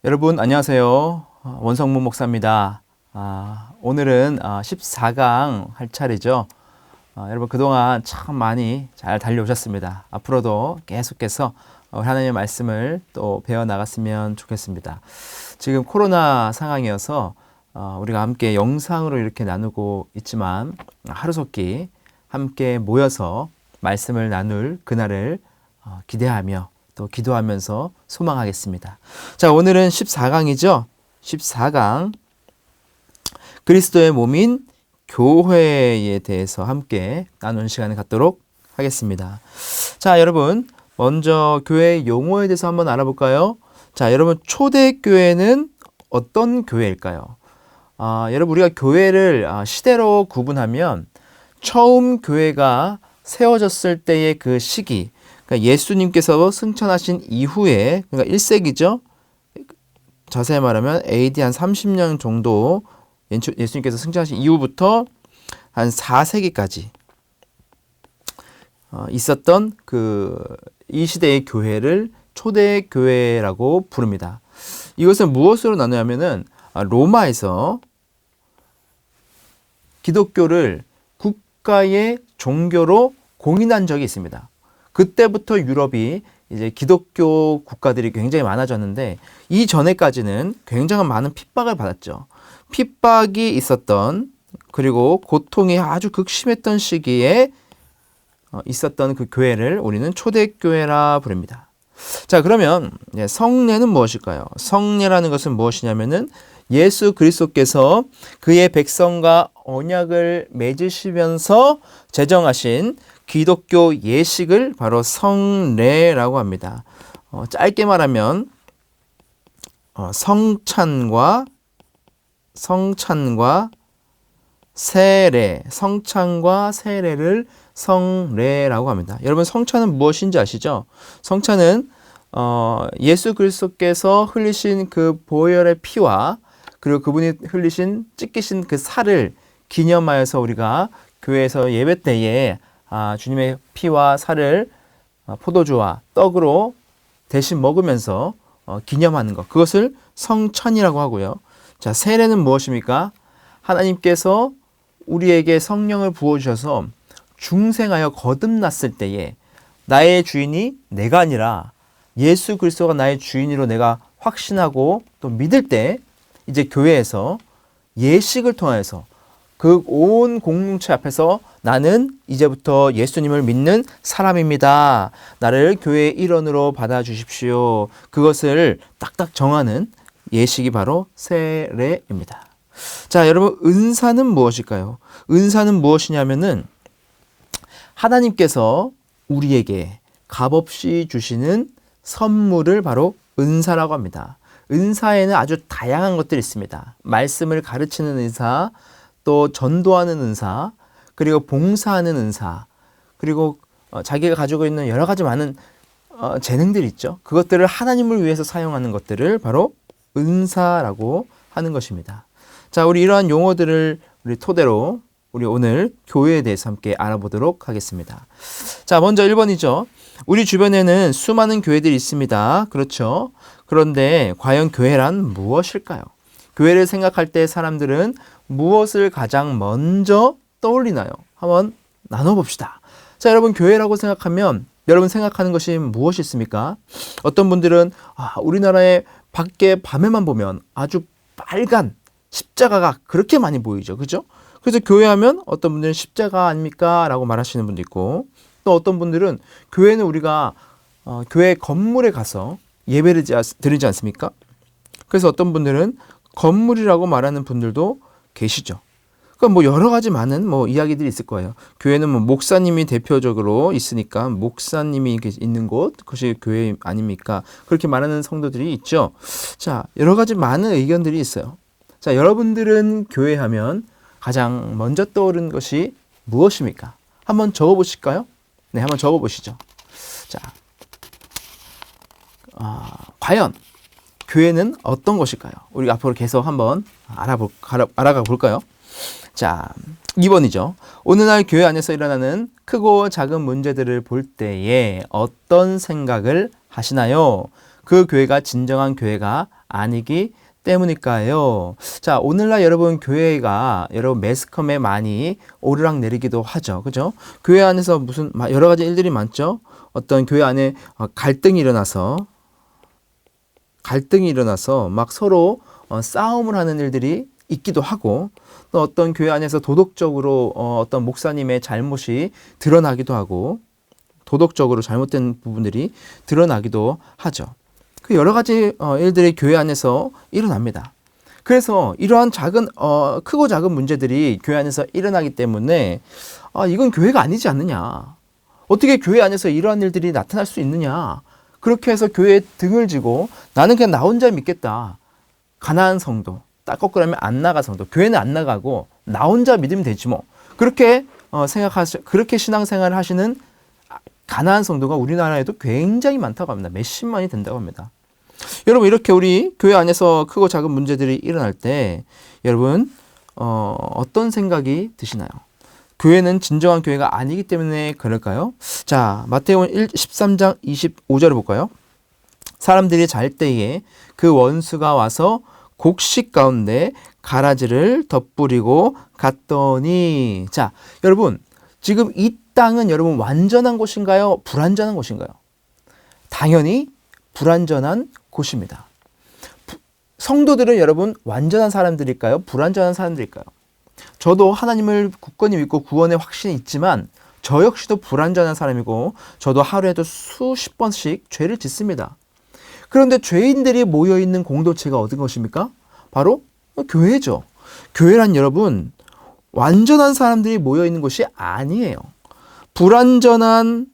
여러분 안녕하세요. 원성문 목사입니다. 오늘은 14강 할 차례죠. 여러분 그동안 참 많이 잘 달려오셨습니다. 앞으로도 계속해서 하나님의 말씀을 또 배워나갔으면 좋겠습니다. 지금 코로나 상황이어서 우리가 함께 영상으로 이렇게 나누고 있지만 하루속히 함께 모여서 말씀을 나눌 그날을 기대하며 또 기도하면서 소망하겠습니다. 자, 오늘은 14강이죠. 14강 그리스도의 몸인 교회에 대해서 함께 나누는 시간을 갖도록 하겠습니다. 자, 여러분 먼저 교회 용어에 대해서 한번 알아볼까요? 자, 여러분 초대교회는 어떤 교회일까요? 여러분 우리가 교회를 시대로 구분하면 처음 교회가 세워졌을 때의 그 시기, 그러니까 예수님께서 승천하신 이후에, 그러니까 1세기죠. 자세히 말하면 AD 한 30년 정도 예수님께서 승천하신 이후부터 한 4세기까지 있었던 이 시대의 교회를 초대교회라고 부릅니다. 이것은 무엇으로 나누냐면은 로마에서 기독교를 국가의 종교로 공인한 적이 있습니다. 그때부터 유럽이 이제 기독교 국가들이 굉장히 많아졌는데 이전에까지는 굉장한 많은 핍박을 받았죠. 핍박이 있었던 그리고 고통이 아주 극심했던 시기에 있었던 그 교회를 우리는 초대교회라 부릅니다. 자, 그러면 성례는 무엇일까요? 성례라는 것은 무엇이냐면은 예수 그리스도께서 그의 백성과 언약을 맺으시면서 제정하신 기독교 예식을 바로 성례라고 합니다. 짧게 말하면 성찬과 세례, 성찬과 세례를 성례라고 합니다. 여러분 성찬은 무엇인지 아시죠? 성찬은 예수 그리스도께서 흘리신 그 보혈의 피와 그리고 그분이 찢기신 그 살을 기념하여서 우리가 교회에서 예배 때에 주님의 피와 살을 포도주와 떡으로 대신 먹으면서 기념하는 것, 그것을 성찬이라고 하고요. 자, 세례는 무엇입니까? 하나님께서 우리에게 성령을 부어주셔서 중생하여 거듭났을 때에 나의 주인이 내가 아니라 예수 그리스도가 나의 주인으로 내가 확신하고 또 믿을 때 이제 교회에서 예식을 통해서 그 온 공동체 앞에서 나는 이제부터 예수님을 믿는 사람입니다. 나를 교회의 일원으로 받아주십시오. 그것을 딱딱 정하는 예식이 바로 세례입니다. 자, 여러분 은사는 무엇일까요? 은사는 무엇이냐면은 하나님께서 우리에게 값없이 주시는 선물을 바로 은사라고 합니다. 은사에는 아주 다양한 것들이 있습니다. 말씀을 가르치는 은사, 또 전도하는 은사, 그리고 봉사하는 은사, 그리고 자기가 가지고 있는 여러 가지 많은 재능들이 있죠. 그것들을 하나님을 위해서 사용하는 것들을 바로 은사라고 하는 것입니다. 자, 우리 이러한 용어들을 우리 토대로 우리 오늘 교회에 대해서 함께 알아보도록 하겠습니다. 자, 먼저 1번이죠. 우리 주변에는 수많은 교회들이 있습니다. 그렇죠? 그런데 과연 교회란 무엇일까요? 교회를 생각할 때 사람들은 무엇을 가장 먼저 떠올리나요? 한번 나눠봅시다. 자, 여러분 교회라고 생각하면 여러분 생각하는 것이 무엇이 있습니까? 어떤 분들은 우리나라의 밖에 밤에만 보면 아주 빨간 십자가가 그렇게 많이 보이죠. 그죠? 그래서 교회하면 어떤 분들은 십자가 아닙니까? 라고 말하시는 분도 있고, 또 어떤 분들은 교회는 우리가 교회 건물에 가서 예배를 드리지 않습니까? 그래서 어떤 분들은 건물이라고 말하는 분들도 계시죠. 그러니까 뭐 여러 가지 많은 이야기들이 있을 거예요. 교회는 목사님이 대표적으로 있으니까 목사님이 있는 곳, 그것이 교회 아닙니까? 그렇게 말하는 성도들이 있죠. 자, 여러 가지 많은 의견들이 있어요. 자, 여러분들은 교회하면 가장 먼저 떠오르는 것이 무엇입니까? 한번 적어보실까요? 네, 한번 적어보시죠. 자, 과연 교회는 어떤 것일까요? 우리 앞으로 계속 한번 알아가 볼까요? 자, 2번이죠. 어느 날 교회 안에서 일어나는 크고 작은 문제들을 볼 때에 어떤 생각을 하시나요? 그 교회가 진정한 교회가 아니기 때문일까요? 자, 오늘날 여러분 교회가 여러분 매스컴에 많이 오르락내리기도 하죠. 그죠? 교회 안에서 무슨 여러 가지 일들이 많죠. 어떤 교회 안에 갈등이 일어나서 막 서로 싸움을 하는 일들이 있기도 하고, 또 어떤 교회 안에서 도덕적으로 어떤 목사님의 잘못이 드러나기도 하고, 도덕적으로 잘못된 부분들이 드러나기도 하죠. 그 여러 가지 일들이 교회 안에서 일어납니다. 그래서 이러한 크고 작은 문제들이 교회 안에서 일어나기 때문에 이건 교회가 아니지 않느냐. 어떻게 교회 안에서 이러한 일들이 나타날 수 있느냐. 그렇게 해서 교회에 등을 지고 나는 그냥 나 혼자 믿겠다. 가나안 성도, 딱 거꾸로 하면 안 나가 성도. 교회는 안 나가고 나 혼자 믿으면 되지 뭐. 그렇게 그렇게 신앙생활을 하시는 가나안 성도가 우리나라에도 굉장히 많다고 합니다. 몇십만이 된다고 합니다. 여러분, 이렇게 우리 교회 안에서 크고 작은 문제들이 일어날 때 여러분 어떤 생각이 드시나요? 교회는 진정한 교회가 아니기 때문에 그럴까요? 자, 마태복음 13장 25절을 볼까요? 사람들이 잘 때에 그 원수가 와서 곡식 가운데 가라지를 덧뿌리고 갔더니, 자, 여러분, 지금 이 땅은 여러분 완전한 곳인가요? 불완전한 곳인가요? 당연히 불완전한 곳입니다. 성도들은 여러분 완전한 사람들일까요? 불완전한 사람들일까요? 저도 하나님을 굳건히 믿고 구원의 확신이 있지만 저 역시도 불완전한 사람이고 저도 하루에도 수십 번씩 죄를 짓습니다. 그런데 죄인들이 모여있는 공동체가 어떤 것입니까? 바로 교회죠. 교회란 여러분 완전한 사람들이 모여있는 곳이 아니에요. 불완전한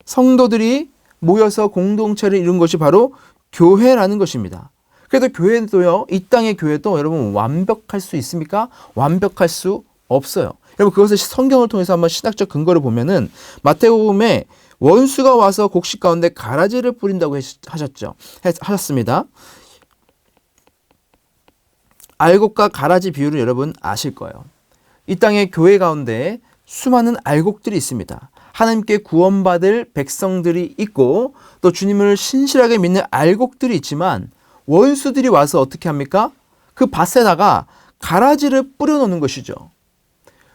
성도들이 모여서 공동체를 이룬 것이 바로 교회라는 것입니다. 그래도 교회도요, 이 땅의 교회도 여러분 완벽할 수 있습니까? 완벽할 수 없어요. 여러분 그것을 성경을 통해서 한번 신학적 근거를 보면은 마태복음에 원수가 와서 곡식 가운데 가라지를 뿌린다고 하셨습니다. 알곡과 가라지 비유를 여러분 아실 거예요. 이 땅의 교회 가운데 수많은 알곡들이 있습니다. 하나님께 구원받을 백성들이 있고 또 주님을 신실하게 믿는 알곡들이 있지만 원수들이 와서 어떻게 합니까? 그 밭에다가 가라지를 뿌려놓는 것이죠.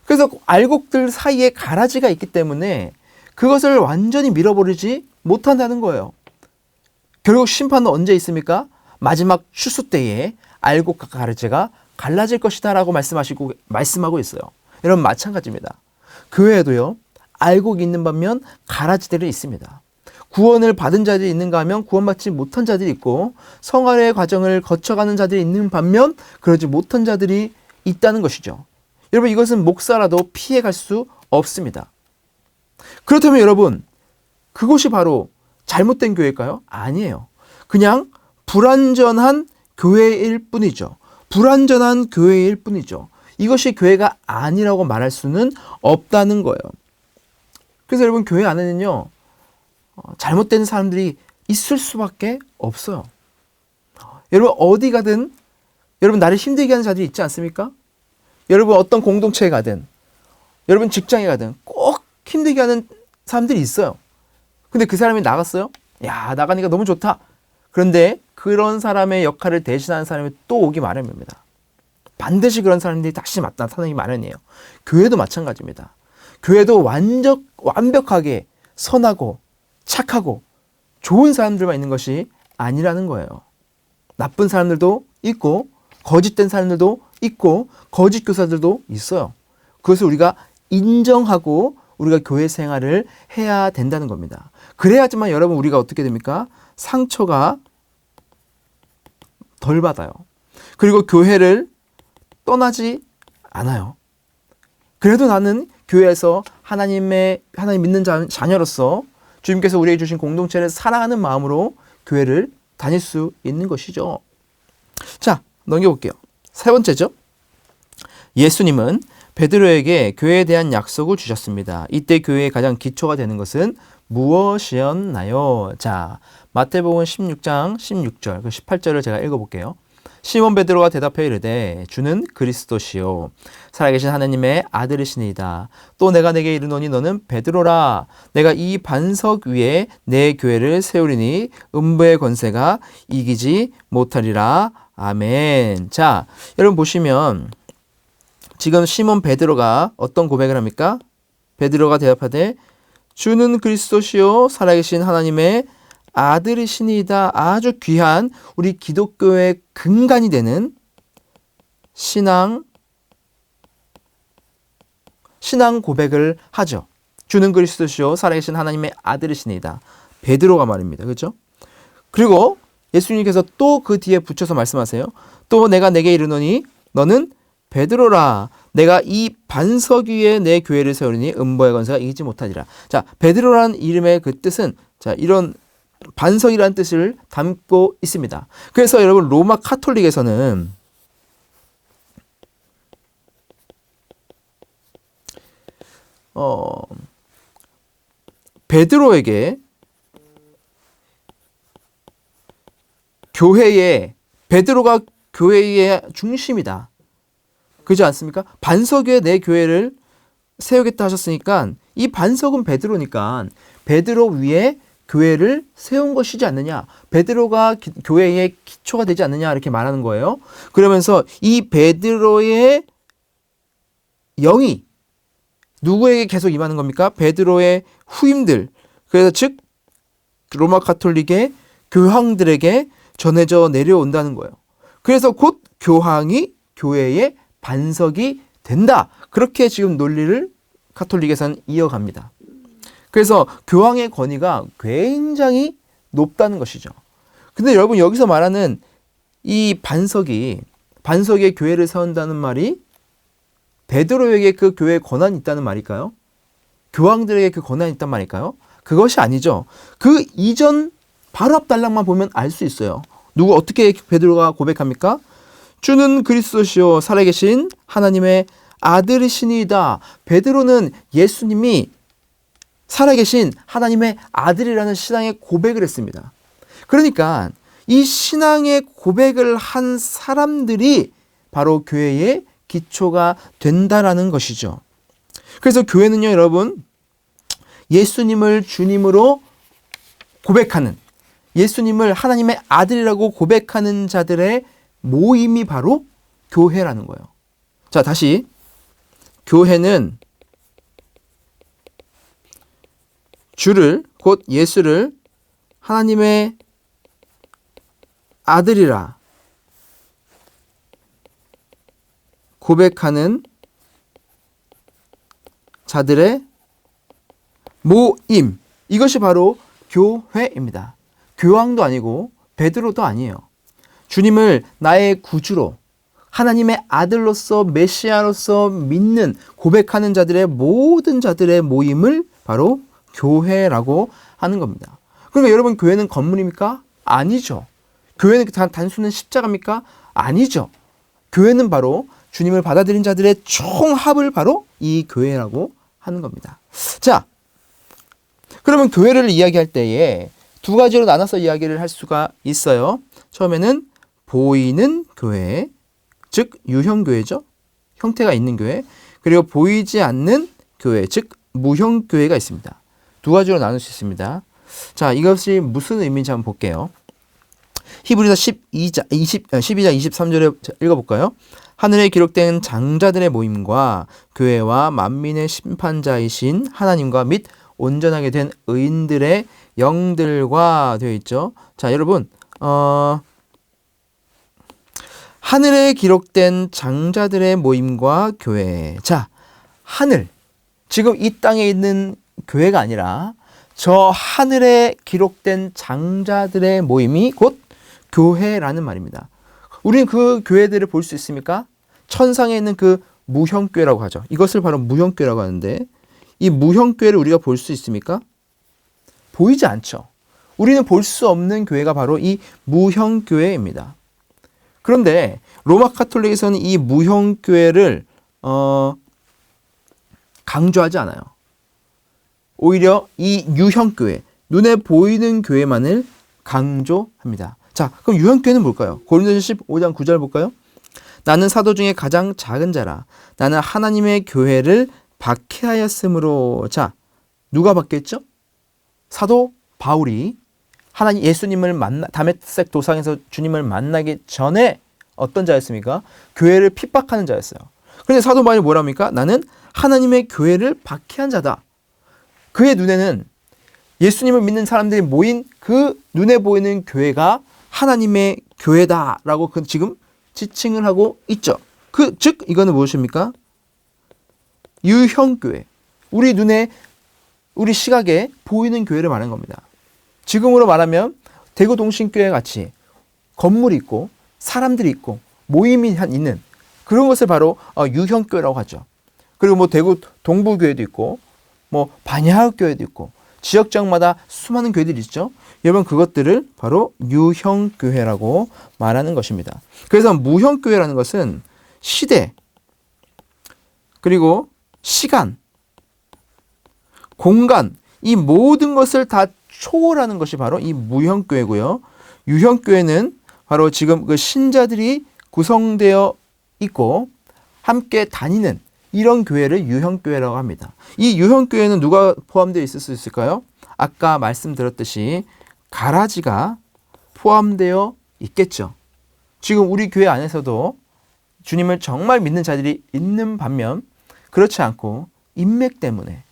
그래서 알곡들 사이에 가라지가 있기 때문에 그것을 완전히 밀어버리지 못한다는 거예요. 결국 심판은 언제 있습니까? 마지막 추수 때에 알곡과 가라지가 갈라질 것이다 라고 말씀하고 있어요. 여러분 마찬가지입니다. 교회에도요, 알곡이 있는 반면 가라지들이 있습니다. 구원을 받은 자들이 있는가 하면 구원받지 못한 자들이 있고 성화의 과정을 거쳐가는 자들이 있는 반면 그러지 못한 자들이 있다는 것이죠. 여러분 이것은 목사라도 피해갈 수 없습니다. 그렇다면 여러분 그것이 바로 잘못된 교회일까요? 아니에요. 그냥 불완전한 교회일 뿐이죠. 불완전한 교회일 뿐이죠. 이것이 교회가 아니라고 말할 수는 없다는 거예요. 그래서 여러분 교회 안에는요 잘못된 사람들이 있을 수밖에 없어요. 여러분 어디 가든 여러분 나를 힘들게 하는 자들이 있지 않습니까? 여러분 어떤 공동체에 가든 여러분 직장에 가든 꼭 힘들게 하는 사람들이 있어요. 근데 그 사람이 나갔어요? 야, 나가니까 너무 좋다. 그런데 그런 사람의 역할을 대신하는 사람이 또 오기 마련입니다. 반드시 그런 사람들이 다시 나타나기 마련이에요. 교회도 마찬가지입니다. 교회도 완벽하게 선하고 착하고 좋은 사람들만 있는 것이 아니라는 거예요. 나쁜 사람들도 있고 거짓된 사람들도 있고 거짓 교사들도 있어요. 그것을 우리가 인정하고 우리가 교회 생활을 해야 된다는 겁니다. 그래야지만 여러분 우리가 어떻게 됩니까? 상처가 덜 받아요. 그리고 교회를 떠나지 않아요. 그래도 나는 교회에서 하나님 믿는 자녀로서 주님께서 우리에게 주신 공동체를 사랑하는 마음으로 교회를 다닐 수 있는 것이죠. 자, 넘겨볼게요. 세 번째죠. 예수님은 베드로에게 교회에 대한 약속을 주셨습니다. 이때 교회의 가장 기초가 되는 것은 무엇이었나요? 자, 마태복음 16장 16절, 그 18절을 제가 읽어볼게요. 시몬 베드로가 대답하여 이르되 주는 그리스도시요 살아계신 하나님의 아들이시니이다. 또 내가 내게 이르노니 너는 베드로라. 내가 이 반석 위에 내 교회를 세우리니 음부의 권세가 이기지 못하리라. 아멘. 자, 여러분 보시면 지금 시몬 베드로가 어떤 고백을 합니까? 베드로가 대답하되 주는 그리스도시요 살아계신 하나님의 아들이시니이다. 아주 귀한 우리 기독교의 근간이 되는 신앙 고백을 하죠. 주는 그리스도시요 살아계신 하나님의 아들이시니이다. 베드로가 말입니다. 그렇죠? 그리고 예수님께서 또 그 뒤에 붙여서 말씀하세요. 또 내가 내게 이르노니 너는 베드로라. 내가 이 반석 위에 내 교회를 세우리니 음부의 권세가 이기지 못하리라. 자, 베드로라는 이름의 그 뜻은 자, 이런 반석이라는 뜻을 담고 있습니다. 그래서 여러분 로마 카톨릭에서는 베드로에게 베드로가 교회의 중심이다. 그렇지 않습니까? 반석 위에 내 교회를 세우겠다 하셨으니까 이 반석은 베드로니까 베드로 위에 교회를 세운 것이지 않느냐. 베드로가 교회의 기초가 되지 않느냐 이렇게 말하는 거예요. 그러면서 이 베드로의 영이 누구에게 계속 임하는 겁니까? 베드로의 후임들. 그래서 즉 로마 카톨릭의 교황들에게 전해져 내려온다는 거예요. 그래서 곧 교황이 교회의 반석이 된다. 그렇게 지금 논리를 카톨릭에서는 이어갑니다. 그래서 교황의 권위가 굉장히 높다는 것이죠. 근데 여러분 여기서 말하는 이 반석에 교회를 세운다는 말이 베드로에게 그 교회의 권한이 있다는 말일까요? 교황들에게 그 권한이 있단 말일까요? 그것이 아니죠. 그 이전 바로 앞 단락만 보면 알 수 있어요. 어떻게 베드로가 고백합니까? 주는 그리스도시요 살아계신 하나님의 아들이시니이다. 베드로는 예수님이 살아계신 하나님의 아들이라는 신앙의 고백을 했습니다. 그러니까 이 신앙의 고백을 한 사람들이 바로 교회의 기초가 된다라는 것이죠. 그래서 교회는요, 여러분, 예수님을 주님으로 고백하는, 예수님을 하나님의 아들이라고 고백하는 자들의 모임이 바로 교회라는 거예요. 자, 다시. 교회는 주를, 곧 예수를 하나님의 아들이라 고백하는 자들의 모임. 이것이 바로 교회입니다. 교황도 아니고 베드로도 아니에요. 주님을 나의 구주로 하나님의 아들로서 메시아로서 믿는 고백하는 자들의 모든 자들의 모임을 바로 교회라고 하는 겁니다. 그러니까 여러분 교회는 건물입니까? 아니죠. 교회는 단순한 십자가입니까? 아니죠. 교회는 바로 주님을 받아들인 자들의 총합을 바로 이 교회라고 하는 겁니다. 자, 그러면 교회를 이야기할 때에 두 가지로 나눠서 이야기를 할 수가 있어요. 처음에는 보이는 교회, 즉 유형교회죠. 형태가 있는 교회. 그리고 보이지 않는 교회, 즉 무형교회가 있습니다. 두 가지로 나눌 수 있습니다. 자, 이것이 무슨 의미인지 한번 볼게요. 히브리서 12장 23절에 읽어볼까요? 하늘에 기록된 장자들의 모임과 교회와 만민의 심판자이신 하나님과 및 온전하게 된 의인들의 영들과 되어 있죠. 자, 여러분, 하늘에 기록된 장자들의 모임과 교회. 자, 하늘. 지금 이 땅에 있는 교회가 아니라 저 하늘에 기록된 장자들의 모임이 곧 교회라는 말입니다. 우리는 그 교회들을 볼 수 있습니까? 천상에 있는 그 무형교회라고 하죠. 이것을 바로 무형교회라고 하는데 이 무형교회를 우리가 볼 수 있습니까? 보이지 않죠. 우리는 볼 수 없는 교회가 바로 이 무형교회입니다. 그런데 로마 카톨릭에서는 이 무형교회를 강조하지 않아요. 오히려 이 유형교회, 눈에 보이는 교회만을 강조합니다. 자, 그럼 유형교회는 뭘까요? 고린도전서 15장 9절 볼까요? 나는 사도 중에 가장 작은 자라. 나는 하나님의 교회를 박해하였으므로. 자, 누가 박해했죠? 사도 바울이 하나님 예수님을 다메섹 도상에서 주님을 만나기 전에 어떤 자였습니까? 교회를 핍박하는 자였어요. 그런데 사도 바울이 뭐랍니까? 나는 하나님의 교회를 박해한 자다. 그의 눈에는 예수님을 믿는 사람들이 모인 그 눈에 보이는 교회가 하나님의 교회다라고 지금 지칭을 하고 있죠. 즉 이거는 무엇입니까? 유형교회. 우리 눈에 우리 시각에 보이는 교회를 말하는 겁니다. 지금으로 말하면 대구 동신교회 같이 건물이 있고 사람들이 있고 모임이 있는 그런 것을 바로 유형교회라고 하죠. 그리고 뭐 대구 동부교회도 있고 뭐 반야교회도 있고 지역장마다 수많은 교회들이 있죠. 여러분 그것들을 바로 유형교회라고 말하는 것입니다. 그래서 무형교회라는 것은 시대 그리고 시간 공간 이 모든 것을 다 초월하는 것이 바로 이 무형교회고요. 유형교회는 바로 지금 그 신자들이 구성되어 있고 함께 다니는 이런 교회를 유형교회라고 합니다. 이 유형교회는 누가 포함되어 있을 수 있을까요? 아까 말씀드렸듯이 가라지가 포함되어 있겠죠. 지금 우리 교회 안에서도 주님을 정말 믿는 자들이 있는 반면 그렇지 않고 인맥 때문에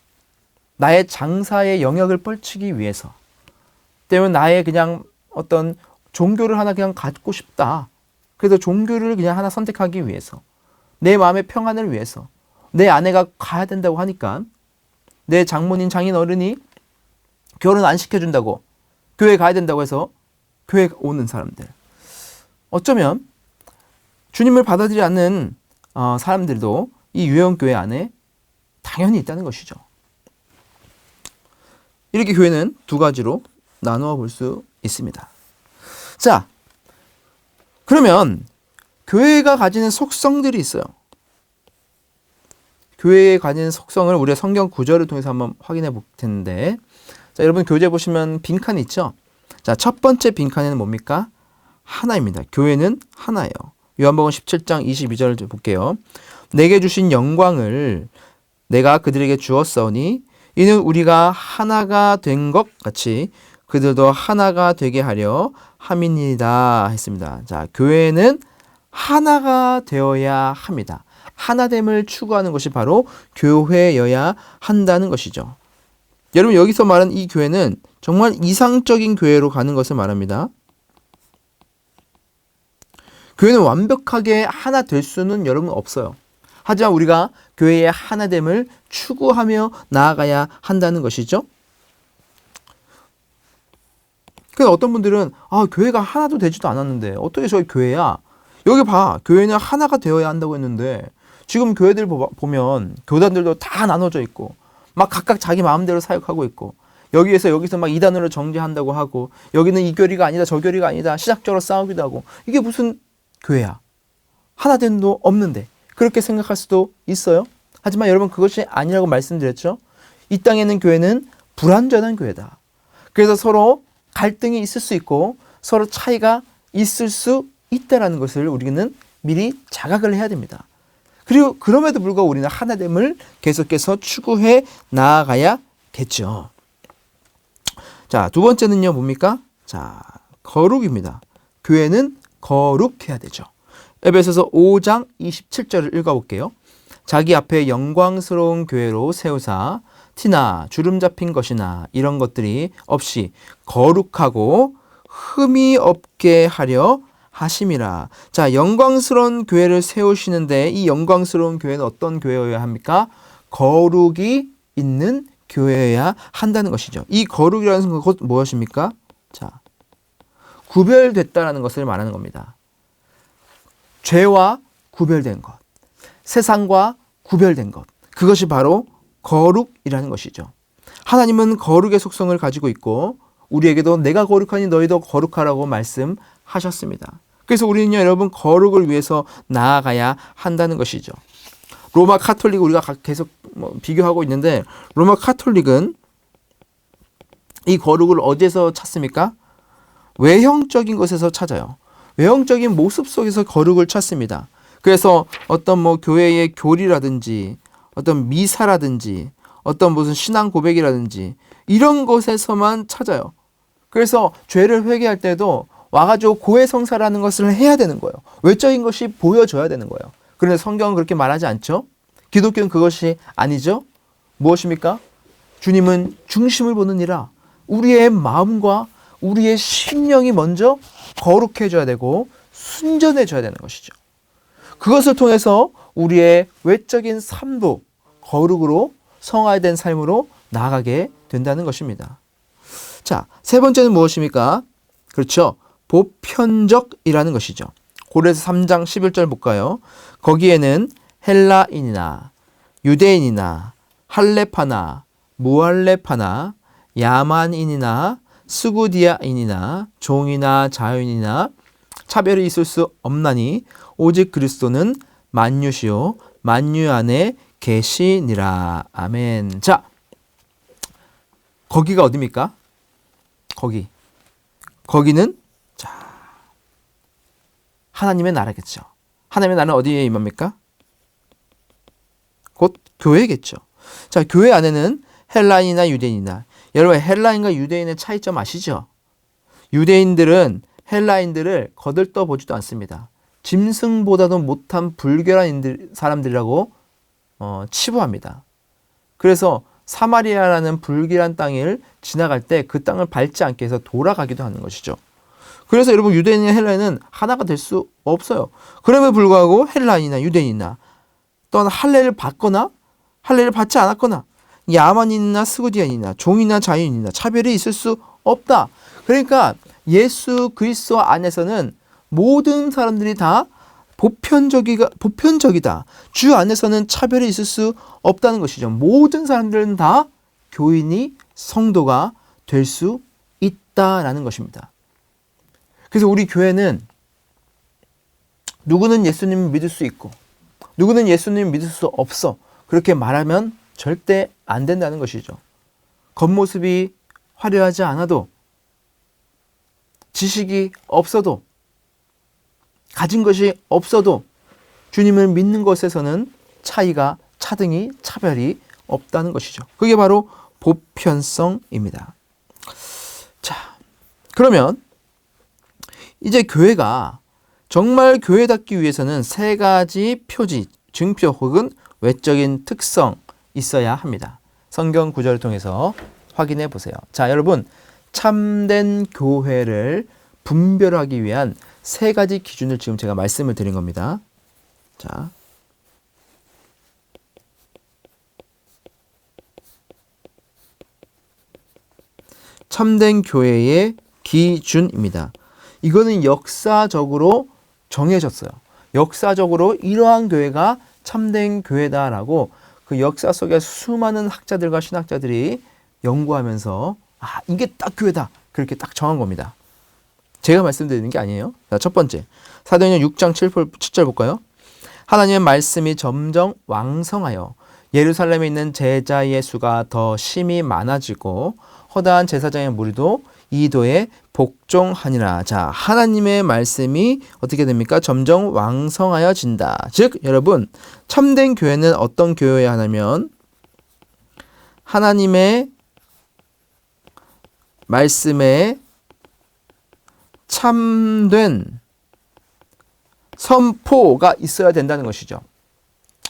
나의 장사의 영역을 펼치기 위해서 때문에 나의 그냥 어떤 종교를 하나 그냥 갖고 싶다. 그래서 종교를 그냥 하나 선택하기 위해서 내 마음의 평안을 위해서 내 아내가 가야 된다고 하니까 내 장모님 장인 어른이 결혼 안 시켜준다고 교회 가야 된다고 해서 교회 오는 사람들. 어쩌면 주님을 받아들이지 않는 사람들도 이 유형교회 안에 당연히 있다는 것이죠. 이렇게 교회는 두 가지로 나누어 볼 수 있습니다. 자, 그러면 교회가 가지는 속성들이 있어요. 교회에 가지는 속성을 우리가 성경 구절을 통해서 한번 확인해 볼 텐데, 자, 여러분 교재 보시면 빈칸이 있죠? 자, 첫 번째 빈칸에는 뭡니까? 하나입니다. 교회는 하나예요. 요한복음 17장 22절을 볼게요. 내게 주신 영광을 내가 그들에게 주었사오니 이는 우리가 하나가 된 것 같이 그들도 하나가 되게 하려 함이니이다 했습니다. 자, 교회는 하나가 되어야 합니다. 하나됨을 추구하는 것이 바로 교회여야 한다는 것이죠. 여러분 여기서 말하는 이 교회는 정말 이상적인 교회로 가는 것을 말합니다. 교회는 완벽하게 하나 될 수는 여러분 없어요. 하지만 우리가 교회의 하나됨을 추구하며 나아가야 한다는 것이죠. 그래서 어떤 분들은 교회가 하나도 되지도 않았는데 어떻게 저희 교회야? 여기 봐. 교회는 하나가 되어야 한다고 했는데 지금 교회들 보면 교단들도 다 나눠져 있고 막 각각 자기 마음대로 사역하고 있고 여기서 막 이단으로 정죄한다고 하고 여기는 이 교리가 아니다 저 교리가 아니다 시작적으로 싸우기도 하고 이게 무슨 교회야? 하나됨도 없는데 그렇게 생각할 수도 있어요. 하지만 여러분 그것이 아니라고 말씀드렸죠. 이 땅에 있는 교회는 불완전한 교회다. 그래서 서로 갈등이 있을 수 있고 서로 차이가 있을 수 있다는 것을 우리는 미리 자각을 해야 됩니다. 그리고 그럼에도 불구하고 우리는 하나됨을 계속해서 추구해 나아가야겠죠. 자, 두 번째는요 뭡니까? 자, 거룩입니다. 교회는 거룩해야 되죠. 에베소서 5장 27절을 읽어볼게요. 자기 앞에 영광스러운 교회로 세우사 티나 주름 잡힌 것이나 이런 것들이 없이 거룩하고 흠이 없게 하려 하심이라. 자, 영광스러운 교회를 세우시는데 이 영광스러운 교회는 어떤 교회여야 합니까? 거룩이 있는 교회여야 한다는 것이죠. 이 거룩이라는 것 무엇입니까? 자, 구별됐다라는 것을 말하는 겁니다. 죄와 구별된 것, 세상과 구별된 것, 그것이 바로 거룩이라는 것이죠. 하나님은 거룩의 속성을 가지고 있고 우리에게도 내가 거룩하니 너희도 거룩하라고 말씀하셨습니다. 그래서 우리는요 여러분 거룩을 위해서 나아가야 한다는 것이죠. 로마 카톨릭 우리가 계속 비교하고 있는데 로마 카톨릭은 이 거룩을 어디에서 찾습니까? 외형적인 것에서 찾아요. 외형적인 모습 속에서 거룩을 찾습니다. 그래서 어떤 뭐 교회의 교리라든지 어떤 미사라든지 어떤 무슨 신앙 고백이라든지 이런 것에서만 찾아요. 그래서 죄를 회개할 때도 와가지고 고해성사라는 것을 해야 되는 거예요. 외적인 것이 보여져야 되는 거예요. 그런데 성경은 그렇게 말하지 않죠? 기독교는 그것이 아니죠? 무엇입니까? 주님은 중심을 보느니라. 우리의 마음과 우리의 심령이 먼저 거룩해져야 되고 순전해져야 되는 것이죠. 그것을 통해서 우리의 외적인 삶도 거룩으로 성화된 삶으로 나아가게 된다는 것입니다. 자, 세 번째는 무엇입니까? 그렇죠. 보편적이라는 것이죠. 고린도서 3장 11절 볼까요? 거기에는 헬라인이나 유대인이나 할레파나 무할레파나 야만인이나 스구디아인이나 종이나 자유인이나 차별이 있을 수 없나니 오직 그리스도는 만유시요 만유 안에 계시니라. 아멘. 자, 거기가 어디입니까? 거기는 자, 하나님의 나라겠죠. 하나님의 나라는 어디에 임합니까? 곧 교회겠죠. 자, 교회 안에는 헬라인이나 유대인이나, 여러분 헬라인과 유대인의 차이점 아시죠? 유대인들은 헬라인들을 거들떠 보지도 않습니다. 짐승보다도 못한 불결한 사람들이라고 치부합니다. 그래서 사마리아라는 불길한 땅을 지나갈 때 그 땅을 밟지 않게 해서 돌아가기도 하는 것이죠. 그래서 여러분 유대인이나 헬라인은 하나가 될 수 없어요. 그럼에도 불구하고 헬라인이나 유대인이나 또는 할례를 받거나 할례를 받지 않았거나 야만인이나 스구디안이나 종이나 자유인이나 차별이 있을 수 없다. 그러니까 예수 그리스도 안에서는 모든 사람들이 다 보편적이다. 주 안에서는 차별이 있을 수 없다는 것이죠. 모든 사람들은 다 교인이 성도가 될 수 있다라는 것입니다. 그래서 우리 교회는 누구는 예수님을 믿을 수 있고 누구는 예수님을 믿을 수 없어. 그렇게 말하면 절대 안 된다는 것이죠. 겉모습이 화려하지 않아도 지식이 없어도 가진 것이 없어도 주님을 믿는 것에서는 차등이 차별이 없다는 것이죠. 그게 바로 보편성입니다. 자, 그러면 이제 교회가 정말 교회답기 위해서는 세 가지 표지, 증표 혹은 외적인 특성 있어야 합니다. 성경 구절을 통해서 확인해 보세요. 자, 여러분 참된 교회를 분별하기 위한 세 가지 기준을 지금 제가 말씀을 드린 겁니다. 자, 참된 교회의 기준입니다. 이거는 역사적으로 정해졌어요. 역사적으로 이러한 교회가 참된 교회다라고 그 역사 속에 수많은 학자들과 신학자들이 연구하면서 이게 딱 교회다 그렇게 딱 정한 겁니다. 제가 말씀드리는 게 아니에요. 자, 첫 번째 사도행전 6장 7절 볼까요? 하나님의 말씀이 점점 왕성하여 예루살렘에 있는 제자의 수가 더 심히 많아지고 허다한 제사장의 무리도 이도에 복종하니라. 자, 하나님의 말씀이 어떻게 됩니까? 점점 왕성하여진다. 즉 여러분 참된 교회는 어떤 교회여야 하냐면 하나님의 말씀에 참된 선포가 있어야 된다는 것이죠.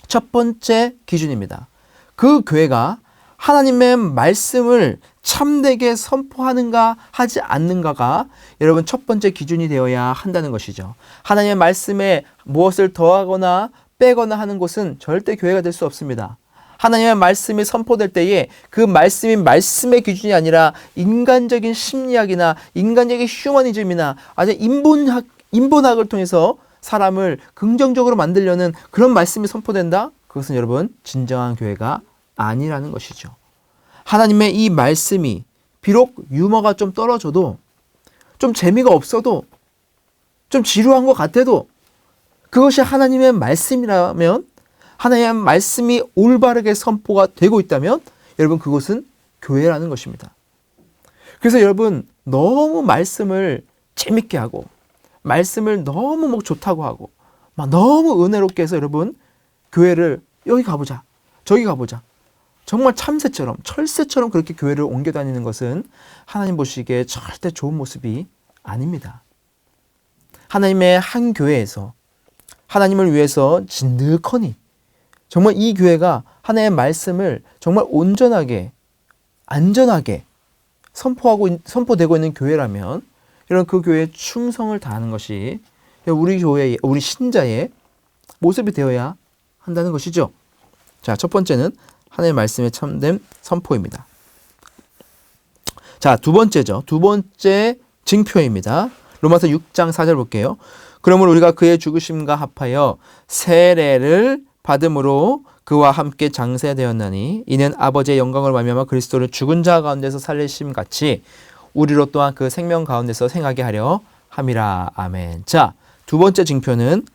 첫 번째 기준입니다. 그 교회가 하나님의 말씀을 참되게 선포하는가 하지 않는가가 여러분 첫 번째 기준이 되어야 한다는 것이죠. 하나님의 말씀에 무엇을 더하거나 빼거나 하는 곳은 절대 교회가 될 수 없습니다. 하나님의 말씀이 선포될 때에 그 말씀이 말씀의 기준이 아니라 인간적인 심리학이나 인간적인 휴머니즘이나 아주 인본학을 통해서 사람을 긍정적으로 만들려는 그런 말씀이 선포된다? 그것은 여러분 진정한 교회가 아니라는 것이죠. 하나님의 이 말씀이 비록 유머가 좀 떨어져도 좀 재미가 없어도 좀 지루한 것 같아도 그것이 하나님의 말씀이라면 하나님의 말씀이 올바르게 선포가 되고 있다면 여러분 그것은 교회라는 것입니다. 그래서 여러분 너무 말씀을 재밌게 하고 말씀을 너무 막 좋다고 하고 막 너무 은혜롭게 해서 여러분 교회를 여기 가보자 저기 가보자 정말 참새처럼 철새처럼 그렇게 교회를 옮겨 다니는 것은 하나님 보시기에 절대 좋은 모습이 아닙니다. 하나님의 한 교회에서 하나님을 위해서 진득하니 정말 이 교회가 하나님의 말씀을 정말 온전하게 안전하게 선포되고 있는 교회라면 이런 그 교회에 충성을 다하는 것이 우리 교회, 우리 신자의 모습이 되어야 한다는 것이죠. 자, 첫 번째는 하나님의 말씀에 참된 선포입니다. 자, 두 번째죠. 두 번째 징표입니다. 로마서 6장 4절 볼게요. 그러므로 우리가 그의 죽으심과 합하여 세례를 받음으로 그와 함께 장세되었나니 이는 아버지의 영광을 말미암아 그리스도를 죽은 자 가운데서 살리심 같이 우리로 또한 그 생명 가운데서 생하게 하려 함이라. 아멘. 자, 두 번째 징표는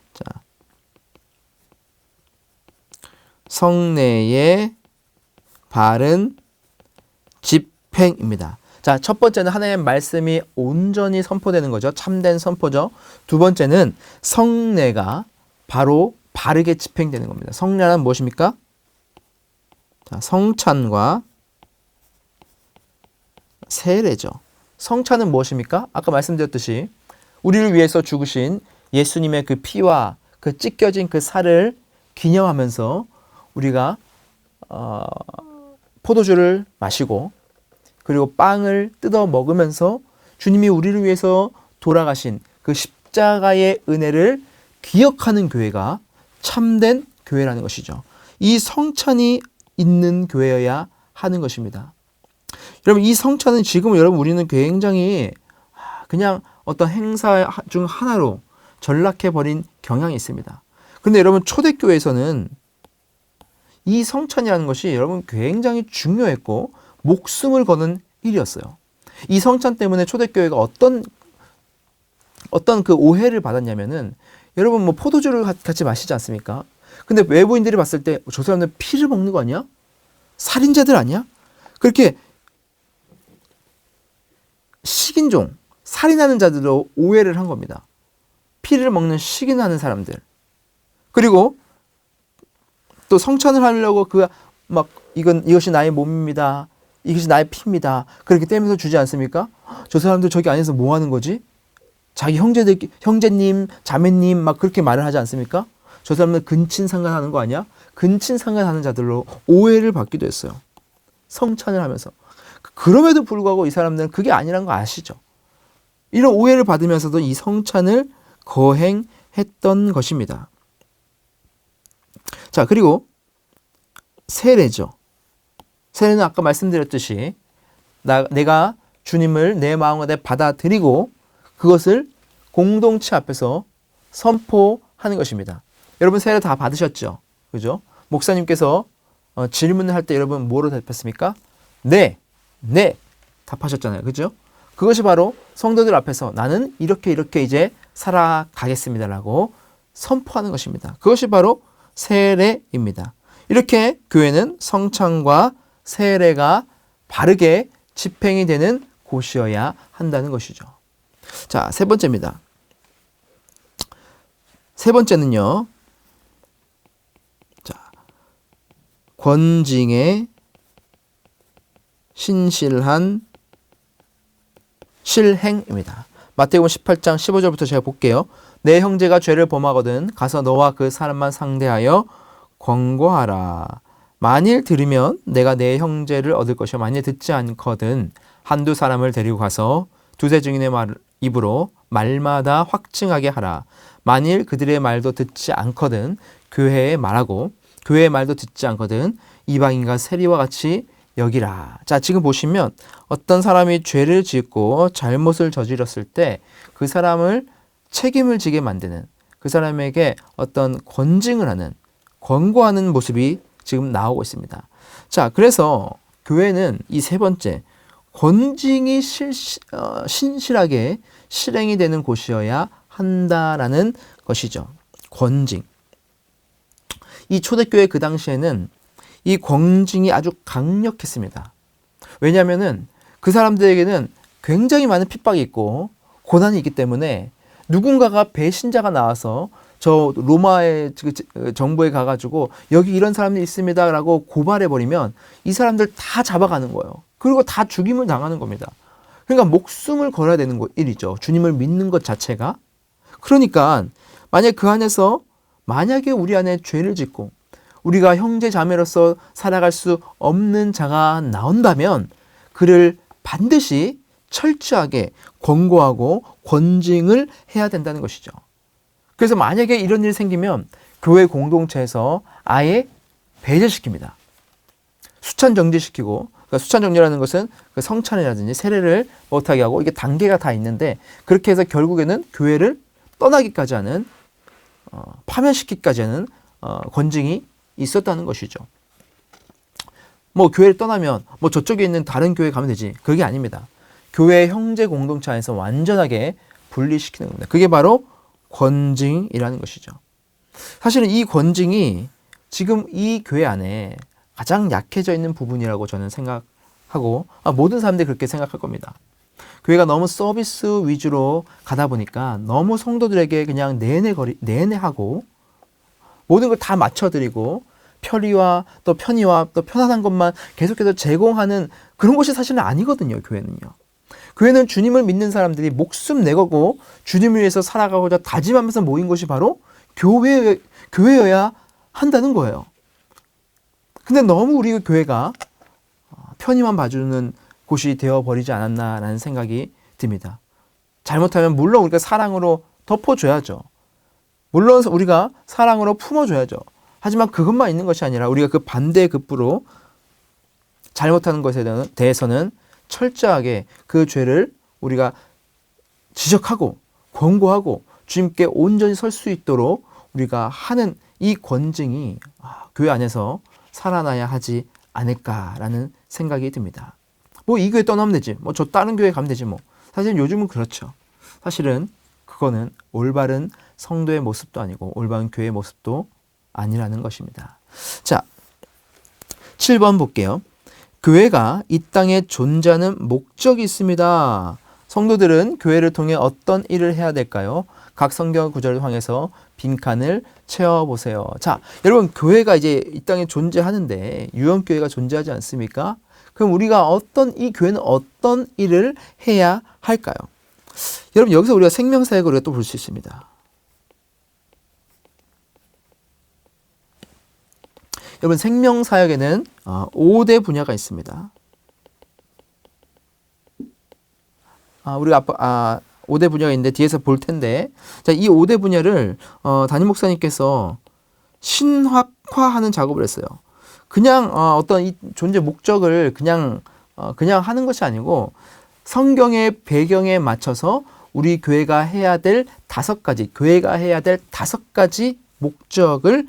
성례의 바른 집행입니다. 자, 첫 번째는 하나님의 말씀이 온전히 선포되는 거죠. 참된 선포죠. 두 번째는 성례가 바로 바르게 집행되는 겁니다. 성례는 무엇입니까? 자, 성찬과 세례죠. 성찬은 무엇입니까? 아까 말씀드렸듯이 우리를 위해서 죽으신 예수님의 그 피와 그 찢겨진 그 살을 기념하면서 우리가 포도주를 마시고 그리고 빵을 뜯어 먹으면서 주님이 우리를 위해서 돌아가신 그 십자가의 은혜를 기억하는 교회가 참된 교회라는 것이죠. 이 성찬이 있는 교회여야 하는 것입니다. 여러분, 이 성찬은 지금 여러분 우리는 굉장히 그냥 어떤 행사 중 하나로 전락해버린 경향이 있습니다. 그런데 여러분 초대교회에서는 이 성찬이라는 것이 여러분 굉장히 중요했고 목숨을 거는 일이었어요. 이 성찬 때문에 초대교회가 어떤 그 오해를 받았냐면은 여러분 뭐 포도주를 같이 마시지 않습니까? 근데 외부인들이 봤을 때 저 사람들 피를 먹는 거 아니야? 살인자들 아니야? 그렇게 식인종, 살인하는 자들로 오해를 한 겁니다. 피를 먹는 식인하는 사람들. 그리고 또 성찬을 하려고 이것이 나의 몸입니다. 이것이 나의 피입니다. 그렇게 떼면서 주지 않습니까? 저 사람들 저기 안에서 뭐 하는 거지? 자기 형제님, 자매님 막 그렇게 말을 하지 않습니까? 저 사람들 근친상간하는 거 아니야? 근친상간하는 자들로 오해를 받기도 했어요. 성찬을 하면서. 그럼에도 불구하고 이 사람들은 그게 아니란 거 아시죠? 이런 오해를 받으면서도 이 성찬을 거행했던 것입니다. 자, 그리고 세례죠. 세례는 아까 말씀드렸듯이 내가 주님을 내 마음에 받아들이고 그것을 공동체 앞에서 선포하는 것입니다. 여러분 세례 다 받으셨죠? 그죠? 목사님께서 질문을 할 때 여러분 뭐로 답했습니까? 네, 답하셨잖아요. 그죠? 그것이 바로 성도들 앞에서 나는 이렇게 이제 살아가겠습니다라고 선포하는 것입니다. 그것이 바로 세례입니다. 이렇게 교회는 성찬과 세례가 바르게 집행이 되는 곳이어야 한다는 것이죠. 자, 세 번째입니다. 세 번째는요. 자, 권징의 신실한 실행입니다. 마태복음 18장 15절부터 제가 볼게요. 내 형제가 죄를 범하거든 가서 너와 그 사람만 상대하여 권고하라. 만일 들으면 내가 내 형제를 얻을 것이요 만일 듣지 않거든 한두 사람을 데리고 가서 두세 증인의 입으로 말마다 확증하게 하라. 만일 그들의 말도 듣지 않거든 교회에 말하고 교회의 말도 듣지 않거든 이방인과 세리와 같이 여기라. 자, 지금 보시면 어떤 사람이 죄를 짓고 잘못을 저질렀을 때 그 사람을 책임을 지게 만드는 그 사람에게 어떤 권징을 하는 권고하는 모습이 지금 나오고 있습니다. 자, 그래서 교회는 이 세 번째 권징이 신실하게 실행이 되는 곳이어야 한다라는 것이죠. 권징. 이 초대교회 그 당시에는 이 권징이 아주 강력했습니다. 왜냐하면은 그 사람들에게는 굉장히 많은 핍박이 있고 고난이 있기 때문에 누군가가 배신자가 나와서 저 로마의 정부에 가가지고 여기 이런 사람들이 있습니다라고 고발해버리면 이 사람들 다 잡아가는 거예요. 그리고 다 죽임을 당하는 겁니다. 그러니까 목숨을 걸어야 되는 일이죠. 주님을 믿는 것 자체가. 그러니까 만약 그 안에서 만약에 우리 안에 죄를 짓고 우리가 형제 자매로서 살아갈 수 없는 자가 나온다면 그를 반드시 철저하게 권고하고 권징을 해야 된다는 것이죠. 그래서 만약에 이런 일이 생기면 교회 공동체에서 아예 배제시킵니다. 수찬 정지시키고, 그러니까 수찬 정지라는 것은 그 성찬이라든지 세례를 못하게 하고 이게 단계가 다 있는데 그렇게 해서 결국에는 교회를 떠나기까지 하는 파면시키기까지 하는 권징이 있었다는 것이죠. 뭐 교회를 떠나면 뭐 저쪽에 있는 다른 교회 가면 되지. 그게 아닙니다. 교회 형제 공동체 안에서 완전하게 분리시키는 겁니다. 그게 바로 권징이라는 것이죠. 사실은 이 권징이 지금 이 교회 안에 가장 약해져 있는 부분이라고 저는 생각하고 모든 사람들이 그렇게 생각할 겁니다. 교회가 너무 서비스 위주로 가다 보니까 너무 성도들에게 그냥 내내 하고 모든 걸 다 맞춰드리고 편의와 또 편안한 것만 계속해서 제공하는 그런 것이 사실은 아니거든요. 교회는요. 교회는 주님을 믿는 사람들이 목숨 내걸고 주님을 위해서 살아가고자 다짐하면서 모인 것이 바로 교회여야 한다는 거예요. 근데 너무 우리 교회가 편의만 봐주는 곳이 되어버리지 않았나라는 생각이 듭니다. 잘못하면 물론 우리가 사랑으로 덮어줘야죠. 물론 우리가 사랑으로 품어줘야죠. 하지만 그것만 있는 것이 아니라 우리가 그 반대의 급부로 잘못하는 것에 대해서는 철저하게 그 죄를 우리가 지적하고 권고하고 주님께 온전히 설 수 있도록 우리가 하는 이 권징이 교회 안에서 살아나야 하지 않을까라는 생각이 듭니다. 뭐 이 교회 떠나면 되지. 뭐 저 다른 교회 가면 되지 뭐. 사실 요즘은 그렇죠. 사실은 그거는 올바른 성도의 모습도 아니고 올바른 교회의 모습도 아니라는 것입니다. 자, 7번 볼게요. 교회가 이 땅에 존재하는 목적이 있습니다. 성도들은 교회를 통해 어떤 일을 해야 될까요? 각 성경 구절을 통해서 빈칸을 채워보세요. 자, 여러분 교회가 이제 이 땅에 존재하는데 유언교회가 존재하지 않습니까? 그럼 이 교회는 어떤 일을 해야 할까요? 여러분 여기서 우리가 생명사역을 우리가 또 볼 수 있습니다. 여러분 생명사역에는 5대 분야가 있습니다. 우리가 5대 분야가 있는데 뒤에서 볼 텐데 자, 이 5대 분야를 담임 목사님께서 신학화하는 작업을 했어요. 그냥 어떤 이 존재 목적을 그냥 하는 것이 아니고 성경의 배경에 맞춰서 우리 교회가 해야 될 5가지 목적을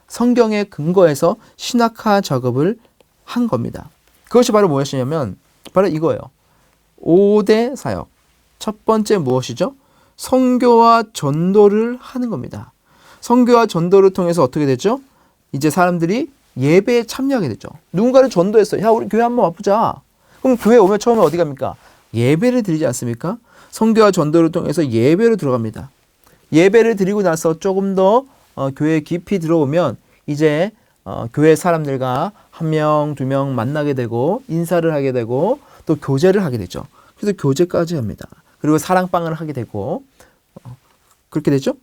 성경의 근거에서 신학화 작업을 한 겁니다. 그것이 바로 무엇이냐면 바로 이거예요. 5대 사역. 첫 번째 무엇이죠? 선교와 전도를 하는 겁니다. 선교와 전도를 통해서 어떻게 되죠? 이제 사람들이 예배에 참여하게 되죠. 누군가를 전도했어요. 야, 우리 교회 한번 와보자. 그럼 교회 오면 처음에 어디 갑니까? 예배를 드리지 않습니까? 선교와 전도를 통해서 예배로 들어갑니다. 예배를 드리고 나서 조금 더 교회에 깊이 들어오면 이제 교회 사람들과 1명, 2명 만나게 되고 인사를 하게 되고 또 교제를 하게 되죠. 그래서 교제까지 합니다. 그리고 사랑방을 하게 되고 그렇게 되죠.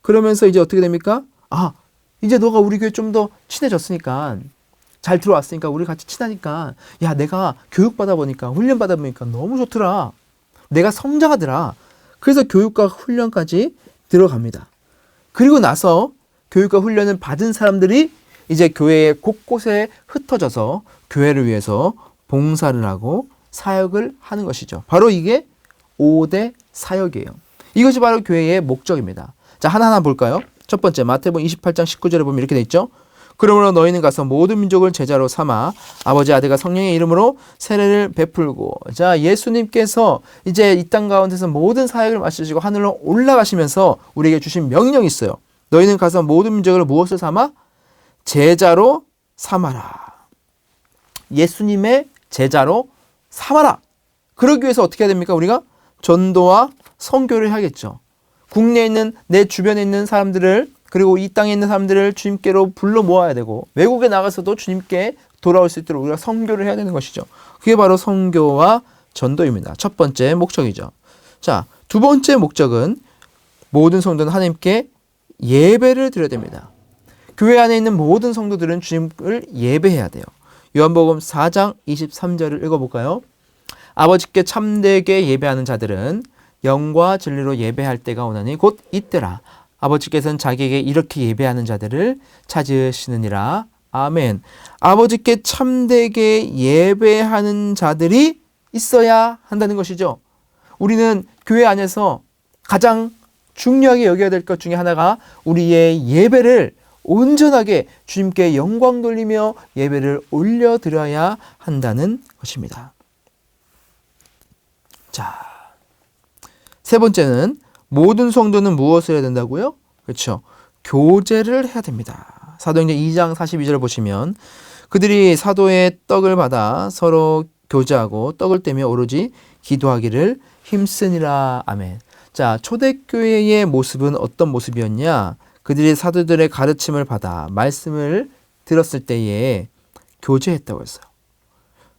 그러면서 이제 어떻게 됩니까? 이제 너가 우리 교회 좀 더 친해졌으니까 잘 들어왔으니까 우리 같이 친하니까 야 내가 교육받아 보니까 훈련받아 보니까 너무 좋더라. 내가 성장하더라. 그래서 교육과 훈련까지 들어갑니다. 그리고 나서 교육과 훈련을 받은 사람들이 이제 교회 곳곳에 흩어져서 교회를 위해서 봉사를 하고 사역을 하는 것이죠. 바로 이게 5대 사역이에요. 이것이 바로 교회의 목적입니다. 자, 하나하나 볼까요? 첫 번째 마태복음 28장 19절에 보면 이렇게 돼 있죠. 그러므로 너희는 가서 모든 민족을 제자로 삼아 아버지 아들과 성령의 이름으로 세례를 베풀고 자 예수님께서 이제 이 땅 가운데서 모든 사역을 마치시고 하늘로 올라가시면서 우리에게 주신 명령이 있어요. 너희는 가서 모든 민족을 무엇을 삼아? 제자로 삼아라. 예수님의 제자로 삼아라. 그러기 위해서 어떻게 해야 됩니까? 우리가 전도와 선교를 해야겠죠. 국내에 있는 내 주변에 있는 사람들을 그리고 이 땅에 있는 사람들을 주님께로 불러 모아야 되고 외국에 나가서도 주님께 돌아올 수 있도록 우리가 선교를 해야 되는 것이죠. 그게 바로 선교와 전도입니다. 첫 번째 목적이죠. 자, 두 번째 목적은 모든 성도는 하나님께 예배를 드려야 됩니다. 교회 안에 있는 모든 성도들은 주님을 예배해야 돼요. 요한복음 4장 23절을 읽어볼까요? 아버지께 참되게 예배하는 자들은 영과 진리로 예배할 때가 오나니 곧 이때라. 아버지께서는 자기에게 이렇게 예배하는 자들을 찾으시느니라. 아멘. 아버지께 참되게 예배하는 자들이 있어야 한다는 것이죠. 우리는 교회 안에서 가장 중요하게 여겨야 될 것 중에 하나가 우리의 예배를 온전하게 주님께 영광 돌리며 예배를 올려드려야 한다는 것입니다. 자, 세 번째는 모든 성도는 무엇을 해야 된다고요? 그렇죠. 교제를 해야 됩니다. 사도행전 2장 42절을 보시면 그들이 사도의 떡을 받아 서로 교제하고 떡을 떼며 오로지 기도하기를 힘쓰니라. 아멘. 자, 초대교회의 모습은 어떤 모습이었냐? 그들이 사도들의 가르침을 받아 말씀을 들었을 때에 교제했다고 했어요.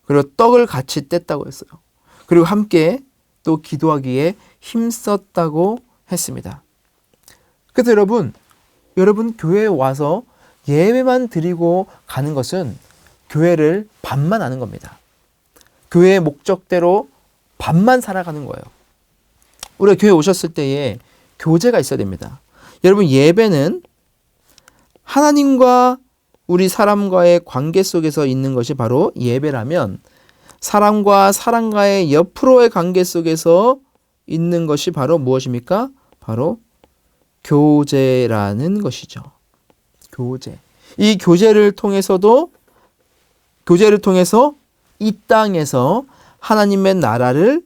그리고 떡을 같이 뗐다고 했어요. 그리고 함께 또 기도하기에 힘썼다고 했습니다. 그래서 여러분 교회에 와서 예배만 드리고 가는 것은 교회를 반만 아는 겁니다. 교회의 목적대로 반만 살아가는 거예요. 우리가 교회에 오셨을 때에 교제가 있어야 됩니다. 여러분, 예배는 하나님과 우리 사람과의 관계 속에서 있는 것이 바로 예배라면 사람과 사람과의 옆으로의 관계 속에서 있는 것이 바로 무엇입니까? 바로 교제라는 것이죠. 교제. 이 교제를 통해서 이 땅에서 하나님의 나라를